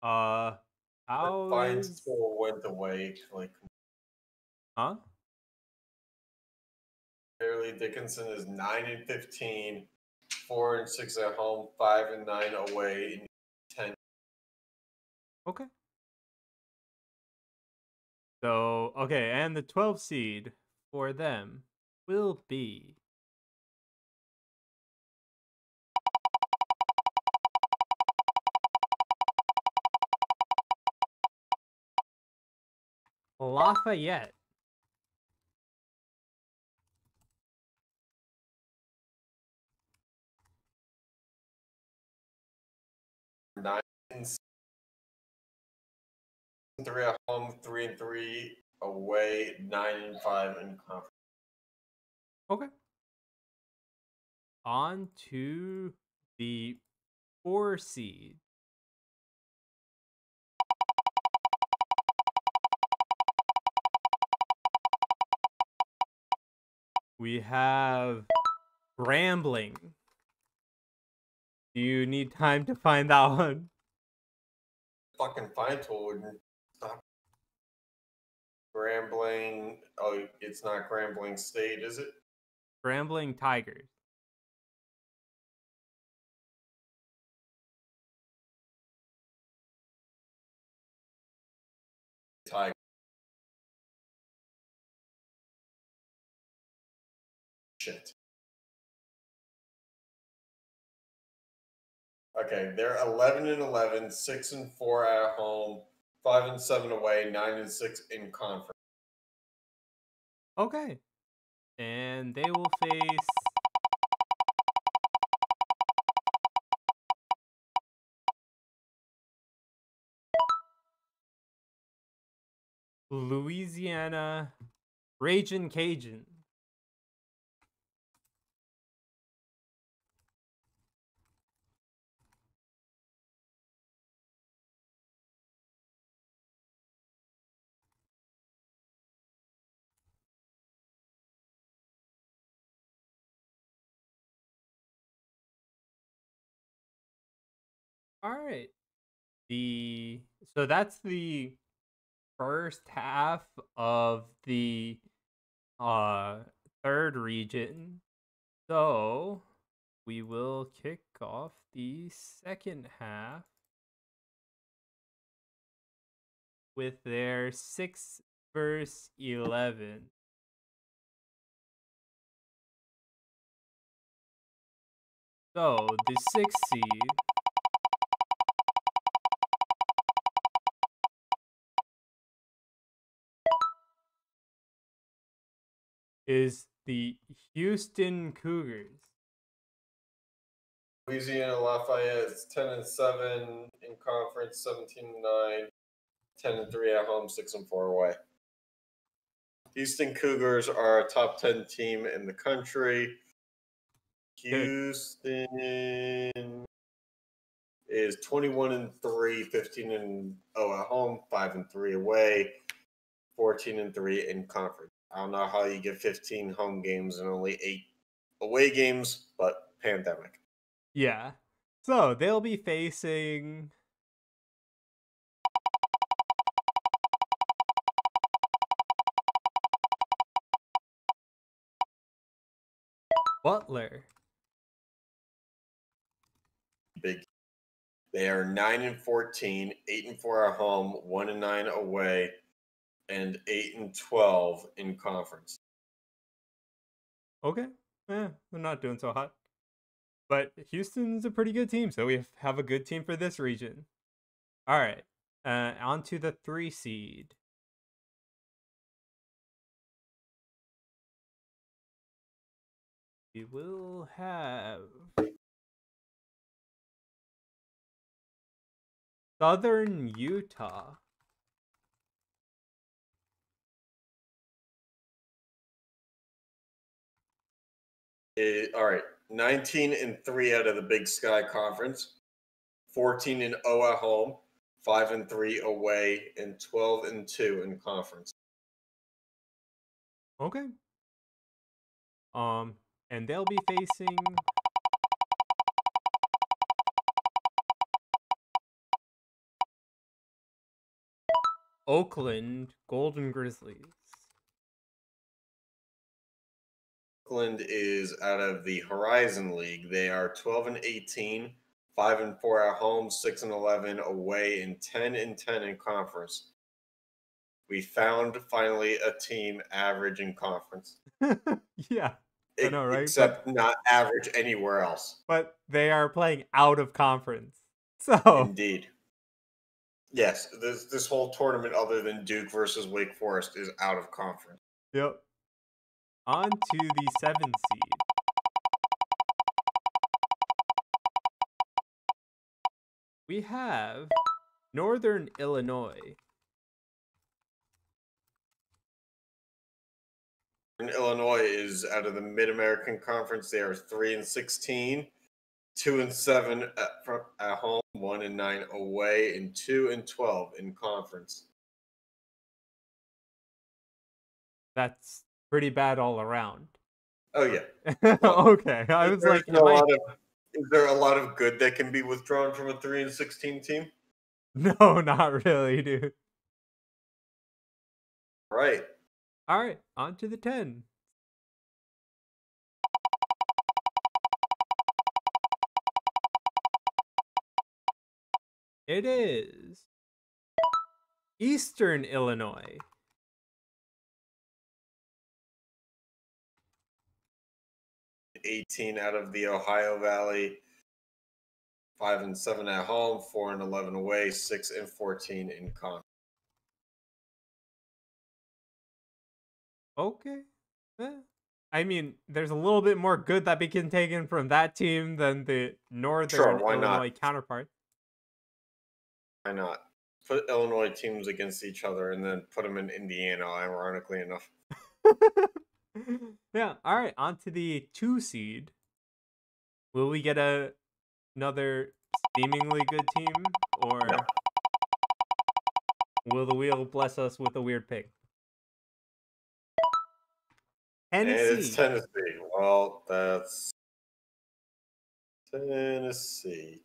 How Fine is... School went away. Huh? Fairleigh Dickinson is 9-15, 4-6 at home, 5-9 away, and 10. Okay. So, okay, and the 12 seed for them will be Lafayette. Nine and 3 at home, 3-3 away, 9-5 in conference. Okay. On to the 4 seed. We have Grambling. Do you need time to find that one? Fucking fine tool wouldn't stop. Grambling. Oh, it's not Grambling State, is it? Grambling Tigers. Tiger. Shit. Okay, they're 11-11, 6-4 at home, 5-7 away, 9-6 in conference. Okay. And they will face Louisiana Ragin' Cajun. All right. So that's the first half of the third region. So we will kick off the second half with their 6 versus 11. So the 6th seed is the Houston Cougars. Louisiana Lafayette is 10-7 in conference, 17-9, 10-3 at home, 6-4 away. Houston Cougars are a top 10 team in the country. Houston is 21-3, 15-0 at home, 5-3 away, 14-3 in conference. I don't know how you get 15 home games and only 8 away games, but pandemic. Yeah. So they'll be facing Butler. Big. They are 9-14, 8-4 at home, 1-9 away, and 8-12 in conference. Okay. They're not doing so hot. But Houston's a pretty good team, so we have a good team for this region. All right. On to the 3 seed. We will have Southern Utah. All right, 19-3 out of the Big Sky Conference, 14-0 at home, 5-3 away, and 12-2 in conference. Okay. And they'll be facing Oakland Golden Grizzlies. Oakland is out of the Horizon League. They are 12-18, 5-4 at home, 6-11 away, and 10-10 in conference. We found finally a team average in conference. Yeah, I know, right? Except not average anywhere else. But they are playing out of conference. So Indeed. Yes, this whole tournament, other than Duke versus Wake Forest, is out of conference. yep. On to the 7th seed. We have Northern Illinois. Illinois is out of the Mid-American Conference. They are 3-16, 2-7 at home, 1-9 away, and 2-12 in conference. That's pretty bad all around. Oh yeah. Okay, I was like, is there a lot of good that can be withdrawn from a 3-16 team? no, not really, dude. Right. All right, on to the 10. It is Eastern Illinois. '18 out of the Ohio Valley, 5-7 at home, 4-11 away, 6-14 in conference. Okay. I mean, there's a little bit more good that can be taken from that team than the Northern Illinois counterpart. Why not? Put Illinois teams against each other and then put them in Indiana, ironically enough. Yeah, all right, on to the 2 seed. Will we get another seemingly good team, or will the wheel bless us with a weird pick? Tennessee. It's Tennessee. Well, that's Tennessee.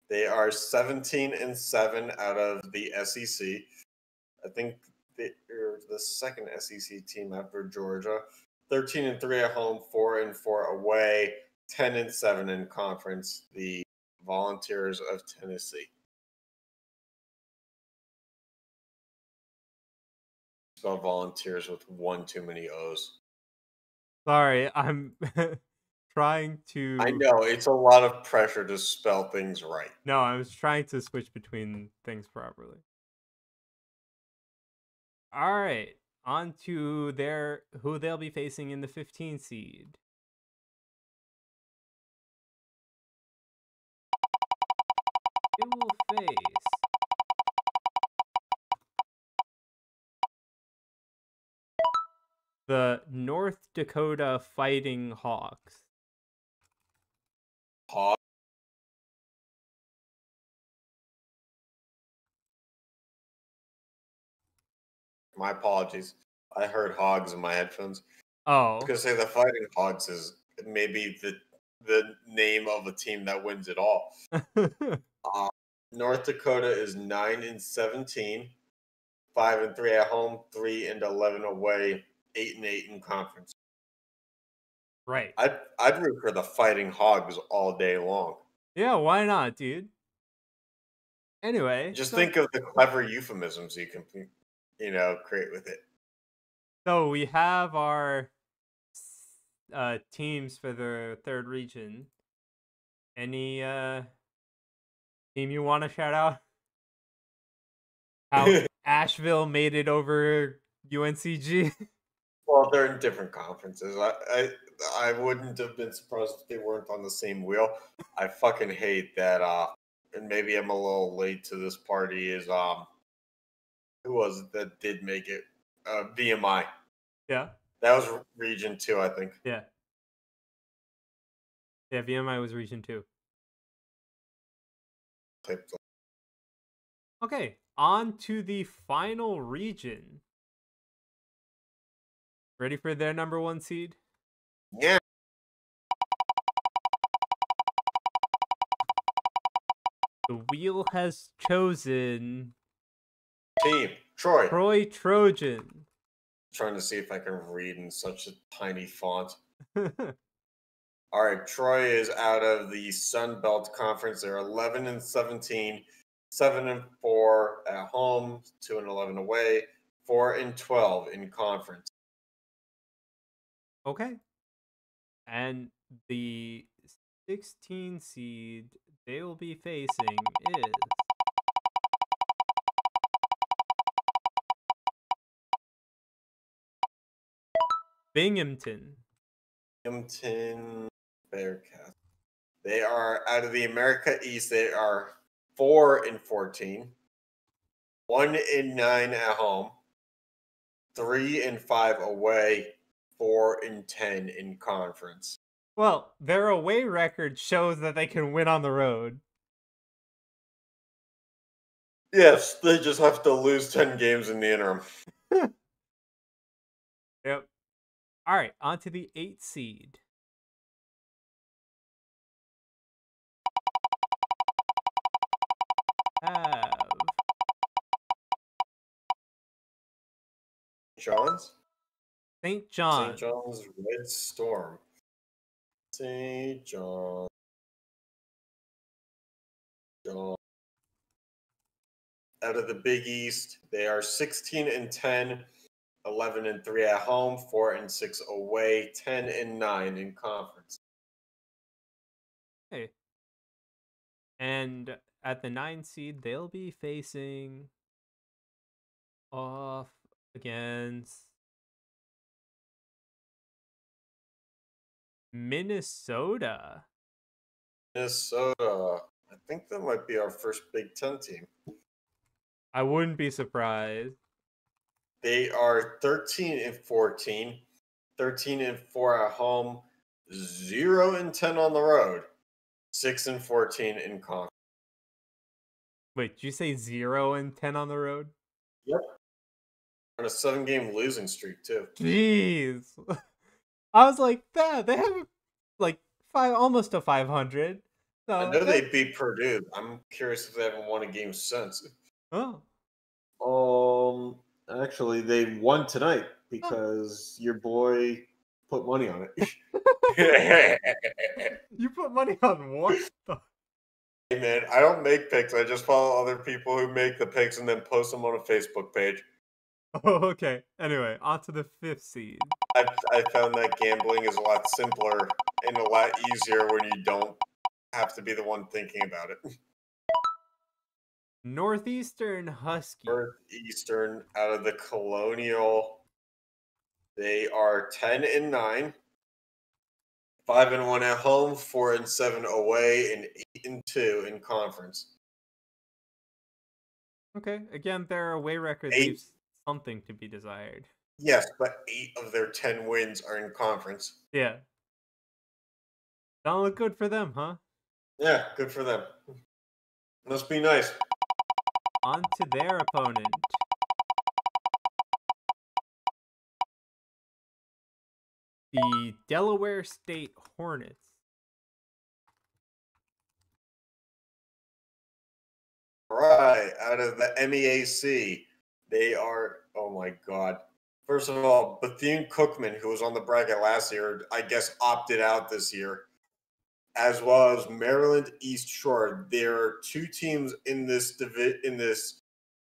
They are 17-7 out of the SEC. I think they're the second SEC team after Georgia. 13-3 at home, 4-4 away, 10-7 in conference. The Volunteers of Tennessee. Spell Volunteers with one too many O's. Sorry, I'm trying to. I know it's a lot of pressure to spell things right. No, I was trying to switch between things properly. All right, on to who they'll be facing in the 15 seed. It will face the North Dakota Fighting Hawks. Hawks? My apologies. I heard hogs in my headphones. Oh. I was going to say the Fighting Hogs is maybe the name of a team that wins it all. North Dakota is 9-17, 5-3 at home, 3-11 away, 8-8 in conference. Right. I'd root for the Fighting Hogs all day long. Yeah, why not, dude? Anyway, just think of the clever euphemisms you can, create with it. So we have our teams for the 3rd region. Any team you want to shout out? How Asheville made it over UNCG? Well, they're in different conferences. I wouldn't have been surprised if they weren't on the same wheel. I fucking hate that. And maybe I'm a little late to this party. Is who was it that did make it? VMI. Yeah. That was Region 2, I think. Yeah. Yeah, VMI was Region 2. Okay, on to the final region. Ready for their number 1 seed? Yeah. The wheel has chosen Team Troy. Troy Trojan. Trying to see if I can read in such a tiny font. All right, Troy is out of the Sun Belt Conference. They're 11-17, 7-4 at home, 2-11 away, 4-12 in conference. Okay. And the 16 seed they will be facing is Binghamton. Binghamton Bearcats. They are out of the America East. They are 4-14, 1-9 at home, 3-5 away, 4-10 in conference. Well, their away record shows that they can win on the road. Yes, they just have to lose 10 games in the interim. Yep. All right, on to the 8 seed. Have John's? St. John. St. John's Red Storm. St. John. Out of the Big East, they are 16-10, 11-3 at home, 4-6 away, 10-9 in conference. Hey. And at the 9 seed, they'll be facing off against Minnesota. Minnesota. I think that might be our first Big Ten team. I wouldn't be surprised. They are 13-14, 13-4 at home, 0-10 on the road, 6-14 in conference. Wait, did you say 0-10 on the road? Yep. On a 7-game losing streak too. Jeez. I was like, they have like almost a 500. So I know they beat Purdue. I'm curious if they haven't won a game since. Oh. Actually, they won tonight because your boy put money on it. You put money on what? Hey man, I don't make picks. I just follow other people who make the picks and then post them on a Facebook page. Oh, okay. Anyway, on to the 5th seed. I found that gambling is a lot simpler and a lot easier when you don't have to be the one thinking about it. Northeastern Husky. Northeastern out of the Colonial. They are 10-9, 5-1 at home, 4-7 away, and 8-2 in conference. Okay, again, their away record 8. leaves something to be desired. Yes, but 8 of their 10 wins are in conference. Yeah. Don't look good for them, huh? Yeah, good for them. Must be nice. On to their opponent. The Delaware State Hornets. All right, out of the MEAC, they are, oh my God. First of all, Bethune-Cookman, who was on the bracket last year, I guess opted out this year, as well as Maryland East Shore. There are 2 teams in this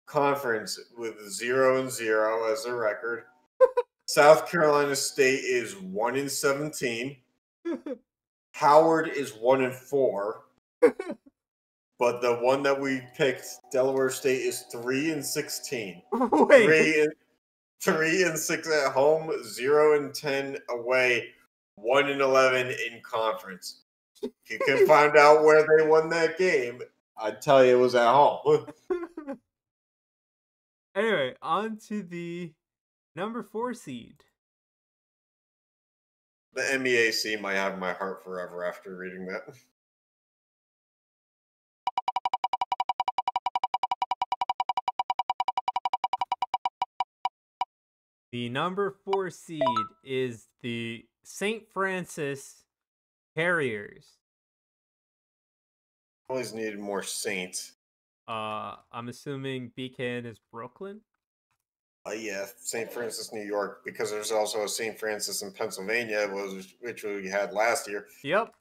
conference with 0-0 as a record. South Carolina State is 1-17. Howard is 1-4. But the one that we picked, Delaware State, is 3-16. Wait. 3-6 at home, 0-10 away, 1-11 in conference. If you can find out where they won that game, I'd tell you it was at home. Anyway, on to the number 4 seed. The MEAC might have my heart forever after reading that. The number 4 seed is the St. Francis Harriers. Always needed more Saints. I'm assuming BKN is Brooklyn. Yeah, St. Francis, New York, because there's also a St. Francis in Pennsylvania, which we had last year. Yep.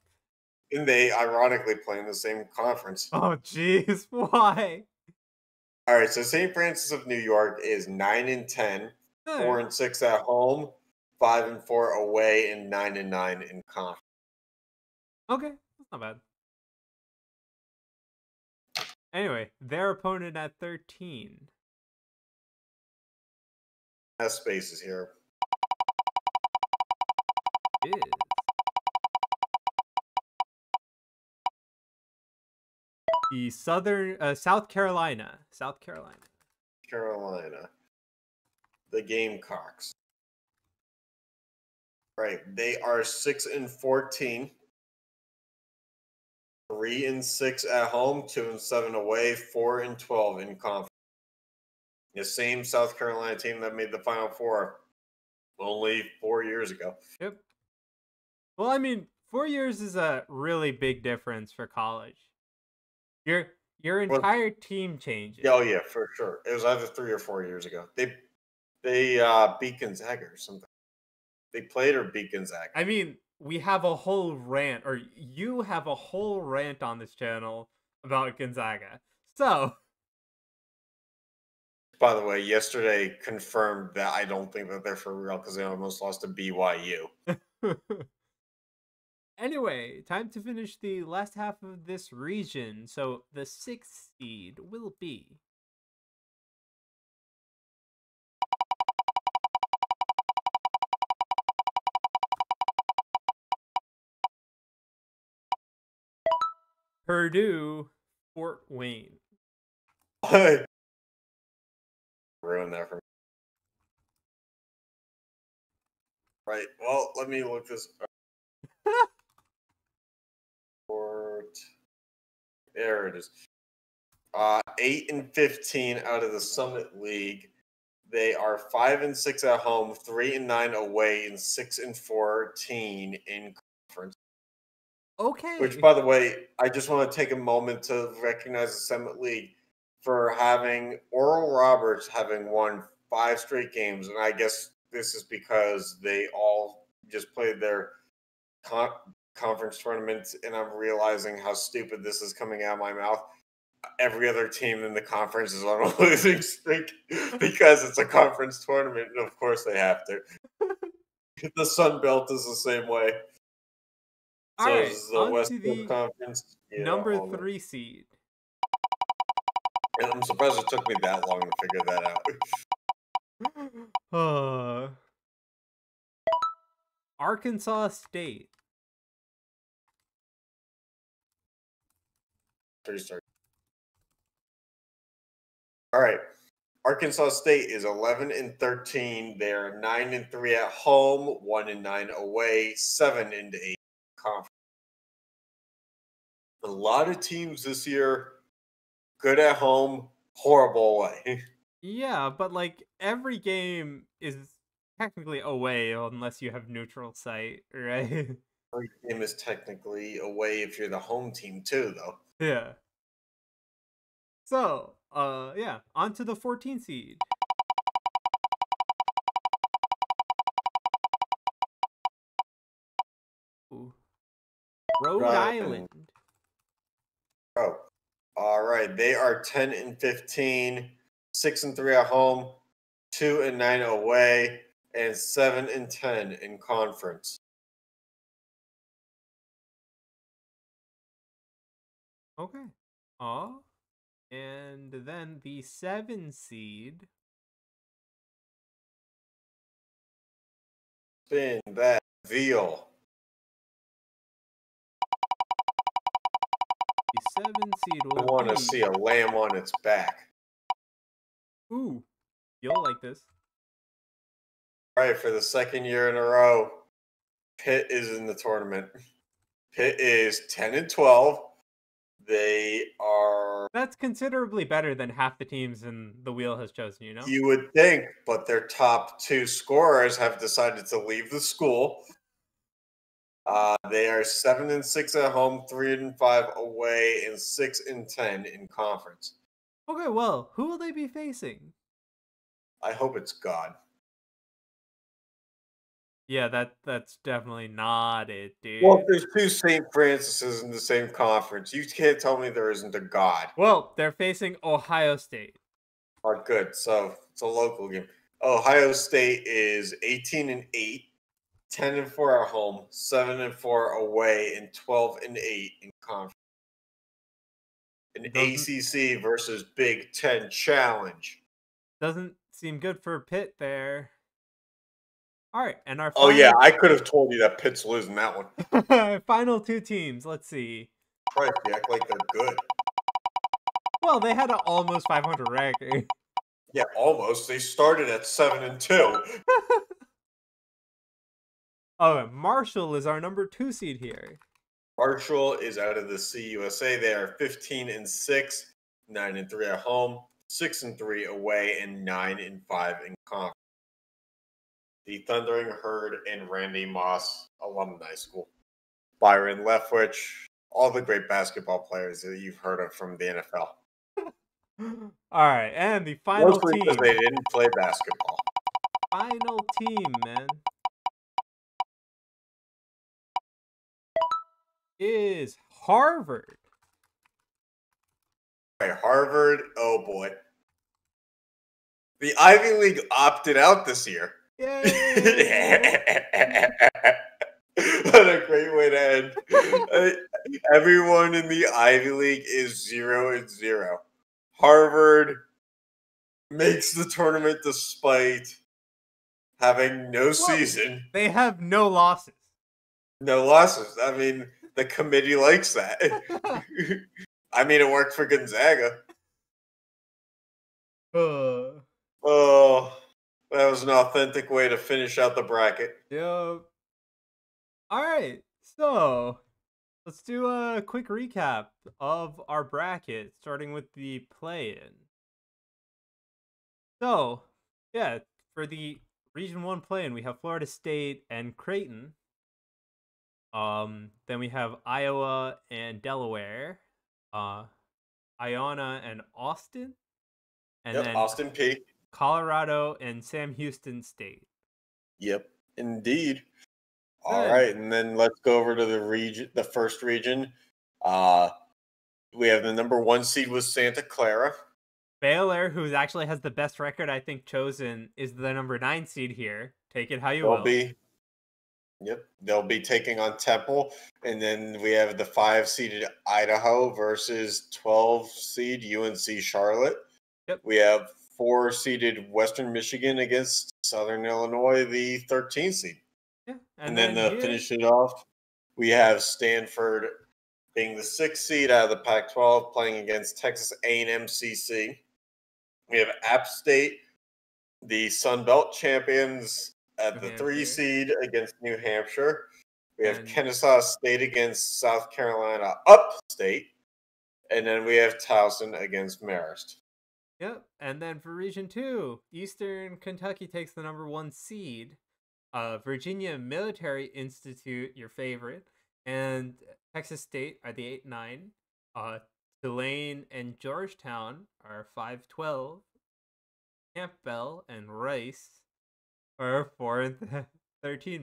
And they ironically play in the same conference. Oh, jeez. Why? All right, so St. Francis of New York is 9-10, 4-6 at home, 5-4 away, and 9-9 in conference. Okay, that's not bad. Anyway, their opponent at 13 Has spaces here. is the South Carolina. Carolina. The Gamecocks. Right. They are 6-14. 3-6 at home, 2-7 away, 4-12 in conference. The same South Carolina team that made the Final Four only 4 years ago. Yep. Well, I mean, 4 years is a really big difference for college. Your entire team changes. Oh yeah, for sure. It was either 3 or 4 years ago. They beat Gonzaga or something. They played or beat Gonzaga. I mean, we have a whole rant, or you have a whole rant on this channel about Gonzaga. So, by the way, yesterday confirmed that I don't think that they're for real because they almost lost to BYU. Anyway, time to finish the last half of this region. So the 6th seed will be Purdue Fort Wayne. Ruin that for me. Right. Well, let me look this up. There it is. 8-15 out of the Summit League. They are 5-6 at home, 3-9 away, and 6-14 in conference. Okay. Which, by the way, I just want to take a moment to recognize the Summit League for having Oral Roberts having won 5 straight games, and I guess this is because they all just played their conference tournaments, and I'm realizing how stupid this is coming out of my mouth. Every other team in the conference is on a losing streak because it's a conference tournament, and of course they have to. The Sun Belt is the same way. All so right, is the on West to Coast the Conference. number 3 seed. And I'm surprised it took me that long to figure that out. Arkansas State. All right. Arkansas State is 11-13. They're 9-3 at home, 1-9 away, 7-8 conference. A lot of teams this year, good at home, horrible away. Yeah, but like every game is technically away unless you have neutral site, right? Every game is technically away if you're the home team too, though. Yeah. So, yeah, on to the 14 seed. Ooh. Rhode Island. Oh, all right. They are 10-15, 6-3 at home, 2-9 away, and 7-10 in conference. Okay. And then the 7 seed. Spin that veal. The 7 seed will I want to be... see a lamb on its back. Ooh, you'll like this. All right, for the second year in a row, Pitt is in the tournament. Pitt is 10-12. They are, That's considerably better than half the teams in the wheel has chosen, you would think, but their top two scorers have decided to leave the school. They are 7-6 at home, 3-5 away, and 6-10 in conference. Okay, well, who will they be facing? I hope it's God. Yeah, that's definitely not it, dude. Well, if there's two St. Francis's in the same conference, you can't tell me there isn't a God. Well, they're facing Ohio State. Oh, good. So it's a local game. Ohio State is 18-8, 10-4 at home, 7-4 away, and 12-8 in conference. An ACC versus Big Ten challenge. Doesn't seem good for Pitt there. All right, and our Oh yeah, I could have told you that Pitt's losing that one. final two teams. Let's see. Christ, you act like they're good. Well, they had an almost 500 record. Yeah, almost. They started at 7-2. Oh, Marshall is our number 2 seed here. Marshall is out of the CUSA. They are 15-6, 9-3 at home, 6-3 away, and 9-5 in conference. The Thundering Herd and Randy Moss Alumni School. Byron Leftwich, all the great basketball players that you've heard of from the NFL. All right, and the final Mostly team. because they didn't play basketball. Final team, man, is Harvard. Okay, Harvard, oh boy. The Ivy League opted out this year. Yay! What a great way to end. Everyone in the Ivy League is 0-0. Harvard makes the tournament despite having no season. They have no losses. No losses. I mean, the committee likes that. I mean, it worked for Gonzaga. Oh, that was an authentic way to finish out the bracket. Yep. All right, so let's do a quick recap of our bracket, starting with the play-in. So, yeah, for the Region 1 play-in, we have Florida State and Creighton. Then we have Iowa and Delaware, Iona and Austin, and then Austin P. Colorado and Sam Houston State. Yep, indeed. All right, and then let's go over to the first region. We have the number 1 seed with Santa Clara. Baylor, who actually has the best record, I think, chosen, is the number 9 seed here. Take it how you will. They'll be taking on Temple. And then we have the 5-seeded Idaho versus 12-seed UNC Charlotte. Yep. We have 4-seeded Western Michigan against Southern Illinois, the 13th seed. Yeah. And then to finish it off, we have Stanford being the 6th seed out of the Pac-12 playing against Texas A&M CC. We have App State, the Sun Belt champions, at the 3 seed against New Hampshire. We have Kennesaw State against South Carolina Upstate. And then we have Towson against Marist. Yep. And then for Region 2, Eastern Kentucky takes the number 1 seed. Virginia Military Institute, your favorite, and Texas State are the 8-9. Tulane and Georgetown are 5-12. Campbell and Rice are a 4-13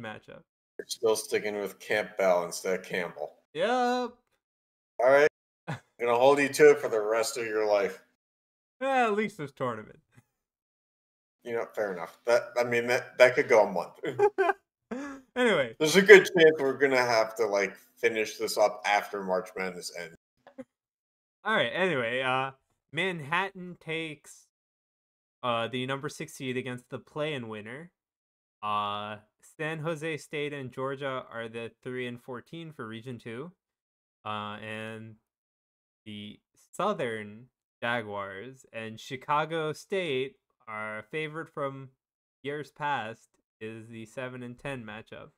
matchup. You're still sticking with Campbell instead of Campbell. Yep. All right. I'm going to hold you to it for the rest of your life. At least this tournament. Fair enough. That could go a month. Anyway. There's a good chance we're going to have to, finish this up after March Madness ends. All right. Anyway, Manhattan takes the number 6 seed against the play-in winner. San Jose State and Georgia are the 3-14 for Region 2. And the Southern Jaguars and Chicago State are favored from years past is the 7-10 matchup.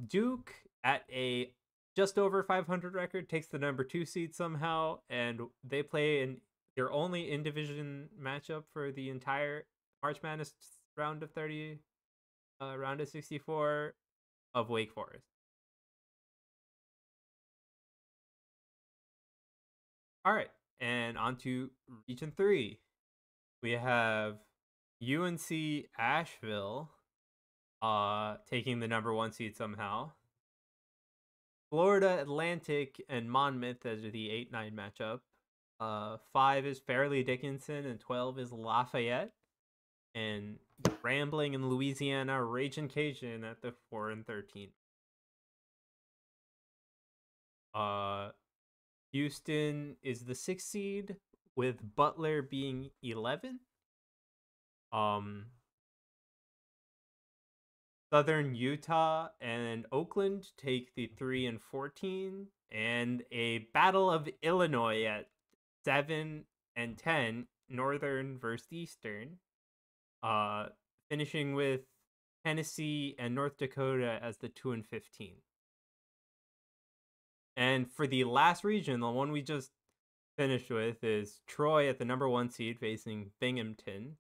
Duke at a just over 500 record, takes the number 2 seed somehow, and they play in their only in-division matchup for the entire March Madness round of 30, round of 64 of Wake Forest. All right, and on to Region 3. We have UNC Asheville taking the number 1 seed somehow. Florida Atlantic and Monmouth as the 8-9 matchup. 5 is Fairleigh Dickinson and 12 is Lafayette. And Grambling in Louisiana, Ragin' Cajun at the 4 and 13. Houston is the 6th seed with Butler being 11. Southern Utah and Oakland take the 3 and 14, and a battle of Illinois at 7 and 10, Northern versus Eastern, finishing with Tennessee and North Dakota as the 2 and 15. And for the last region, the one we just finished with, is Troy at the number 1 seed facing Binghamton,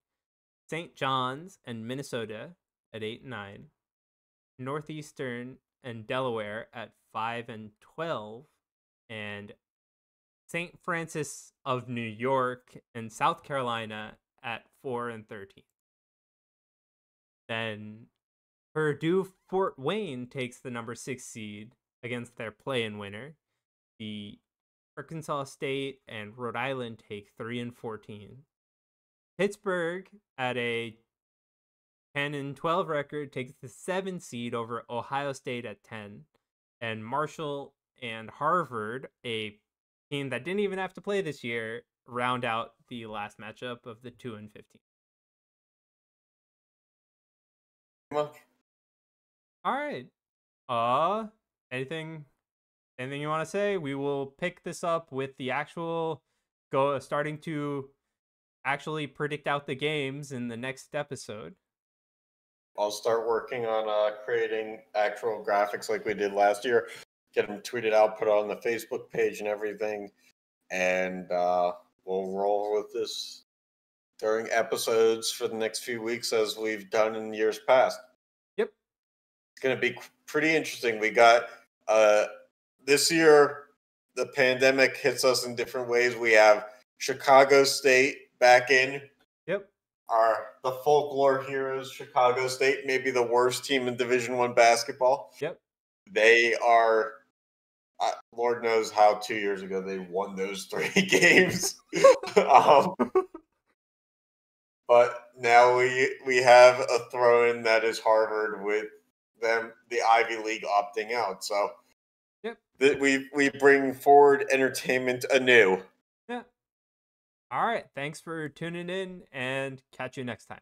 St. John's and Minnesota at 8 and 9, Northeastern and Delaware at 5 and 12, and St. Francis of New York and South Carolina at 4 and 13. Then Purdue Fort Wayne takes the number 6 seed against their play-in winner. The Arkansas State and Rhode Island take 3 and 14. Pittsburgh at a 10 and 12 record takes the 7 seed over Ohio State at 10. And Marshall and Harvard, a team that didn't even have to play this year, round out the last matchup of the 2 and 15. Much. All right. Anything you want to say? We will pick this up with the actual starting to actually predict out the games in the next episode. I'll start working on creating actual graphics like we did last year. Get them tweeted out, put it on the Facebook page and everything. And we'll roll with this during episodes for the next few weeks as we've done in years past. Yep. It's going to be pretty interesting. We got this year, the pandemic hits us in different ways. We have Chicago State back in. Yep. The folklore heroes, Chicago State, maybe the worst team in Division I basketball. Yep. They are, Lord knows how 2 years ago they won those 3 games. But now we have a throw-in that is Harvard with them, the Ivy League opting out. So yep, we bring forward entertainment anew. Yeah. All right. Thanks for tuning in, and catch you next time.